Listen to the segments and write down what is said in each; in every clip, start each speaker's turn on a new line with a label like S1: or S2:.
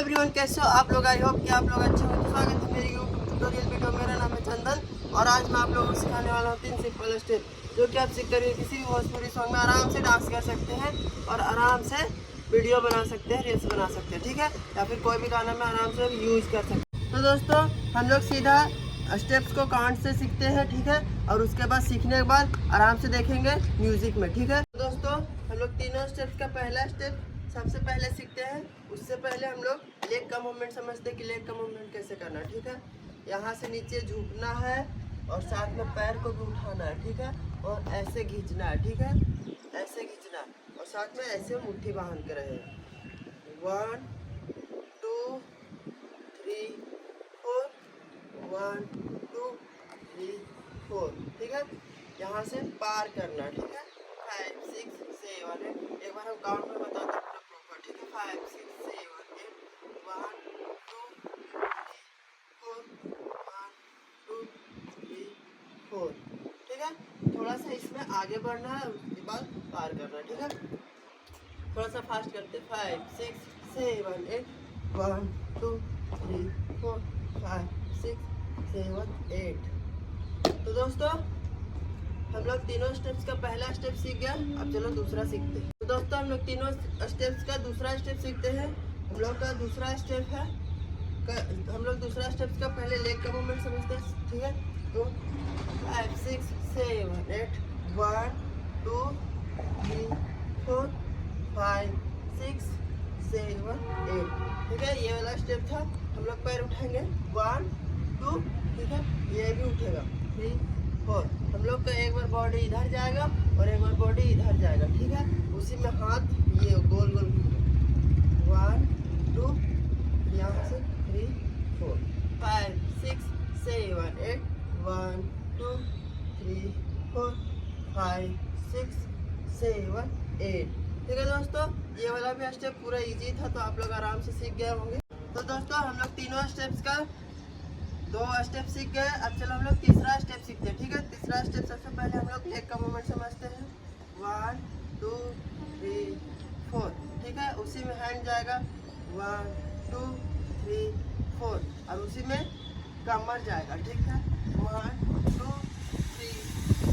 S1: Everyone, कैसे हो आप लोग? आई होप कि आप लोग अच्छे हो। स्वागत है मेरी यूट्यूब ट्यूटोरियल वीडियो। मेरा नाम है चंदन और आज मैं आप लोगों को सिखाने वाला हूँ 3 सिंपल स्टेप जो कि आप सीख कर किसी भी भोजपुरी सॉन्ग में आराम से डांस कर सकते हैं और आराम से वीडियो बना सकते हैं, रील्स बना सकते हैं, ठीक है, या फिर कोई भी गाना में आराम से यूज कर सकते हैं। तो दोस्तों, हम लोग सीधा स्टेप्स को काउंट से सीखते हैं, ठीक है, और उसके बाद सीखने के बाद आराम से देखेंगे म्यूजिक में, ठीक है। तो दोस्तों, हम लोग तीनों स्टेप्स का पहला स्टेप सबसे पहले सीखते हैं। उससे पहले हम लोग लेग का मूवमेंट समझते हैं कि लेग का मूवमेंट कैसे करना है, ठीक है। यहाँ से नीचे झुकना है और साथ में पैर को भी उठाना है, ठीक है, और ऐसे खींचना है, ठीक है, ऐसे खींचना है और साथ में ऐसे मुट्ठी बांध के रहे। 1 2 3 4 1 2 3 4, ठीक है। यहाँ से पार करना, ठीक है। 5 6 7 8। एक बार हम काउंट में बताते हैं पूरा प्रॉपर, ठीक है। 5 6 7 8 1 2 3 4 1 2 3 4, ठीक है। थोड़ा सा इसमें आगे बढ़ना है, उसके बाद पार करना, ठीक है। थोड़ा सा फास्ट करते। 5 6 7 8 1 2 3 4 5 6 7 8। तो दोस्तों, हम लोग तीनों स्टेप्स का पहला स्टेप सीख गया। अब चलो दूसरा सीखते हैं। तो दोस्तों, हम लोग तीनों स्टेप्स का दूसरा स्टेप सीखते हैं। हम लोग का दूसरा स्टेप है हम लोग दूसरा स्टेप्स का पहले लेग का मूवमेंट समझते हैं, ठीक है। तो 5 6 7 8 1 2 3 4 5 6 7 8, ठीक है। ये वाला स्टेप था। हम लोग पैर उठाएंगे 1 2, ठीक है, ये भी उठेगा 3 4। हम लोग का एक बार बॉडी इधर जाएगा और एक बार बॉडी इधर जाएगा, ठीक है। उसी में हाथ ये गोल गोल 1 2, यहाँ से 3 4 5 6 7 8 1 2 3 4 5 6 7 8, ठीक है। दोस्तों, ये वाला भी स्टेप पूरा इजी था, तो आप लोग आराम से सीख गए होंगे। तो दोस्तों, हम लोग तीनों स्टेप्स का 2 स्टेप सीख गए। अब चलो हम लोग तीसरा स्टेप सीखते हैं, ठीक है। तीसरा स्टेप सबसे पहले हम लोग लेग का मूवमेंट समझते हैं। 1 2 3 4, ठीक है। उसी में हैंड जाएगा 1 2 3 4 और उसी में कमर जाएगा, ठीक है। 1 2 3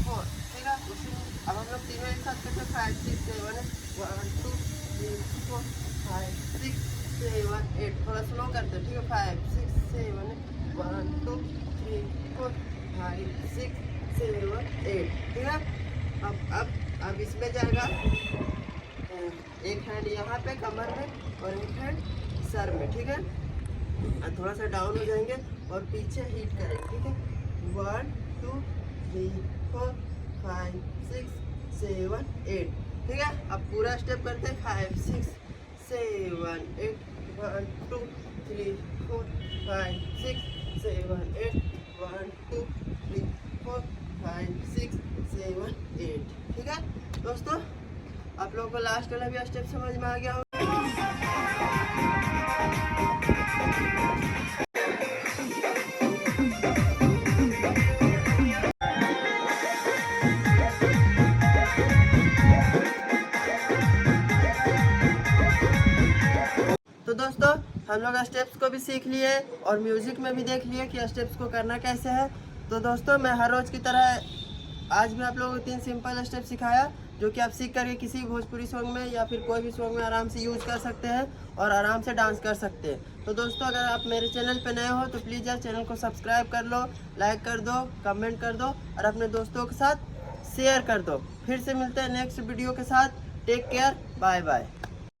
S1: 4, ठीक है। उसी में अब हम लोग तीनों एक साथ करते हैं। 5 6 7 1 2 3 4 5 6 7 8। थोड़ा स्लो करते हैं, ठीक है। 5 6 7 1 2 3 4 5 6 7 8, ठीक है। अब इसमें जाएगा एक हैंड यहाँ पे कमर में और एक हैंड सर में, ठीक है। थोड़ा सा डाउन हो जाएंगे और पीछे हिट करेंगे, ठीक है। 1 2 3 4 5 6 7 8, ठीक है। अब पूरा स्टेप करते हैं। 5 6 7 8 1 2 3 4 5 6 7 8 1 2 3 4 5 6 7 8, ठीक है। दोस्तों, आप लोगों को लास्ट वाला भी स्टेप समझ में आ गया होगा। तो दोस्तों, हम लोग स्टेप्स को भी सीख लिए और म्यूजिक में भी देख लिए कि स्टेप्स को करना कैसे है। तो दोस्तों, मैं हर रोज़ की तरह आज भी आप लोगों को 3 सिंपल स्टेप सिखाया जो कि आप सीख करके किसी भोजपुरी सॉन्ग में या फिर कोई भी सॉन्ग में आराम से यूज़ कर सकते हैं और आराम से डांस कर सकते हैं। तो दोस्तों, अगर आप मेरे चैनल पर नए हो तो प्लीज़ यार चैनल को सब्सक्राइब कर लो, लाइक कर दो, कमेंट कर दो और अपने दोस्तों के साथ शेयर कर दो। फिर से मिलते हैं नेक्स्ट वीडियो के साथ। Take care, bye bye.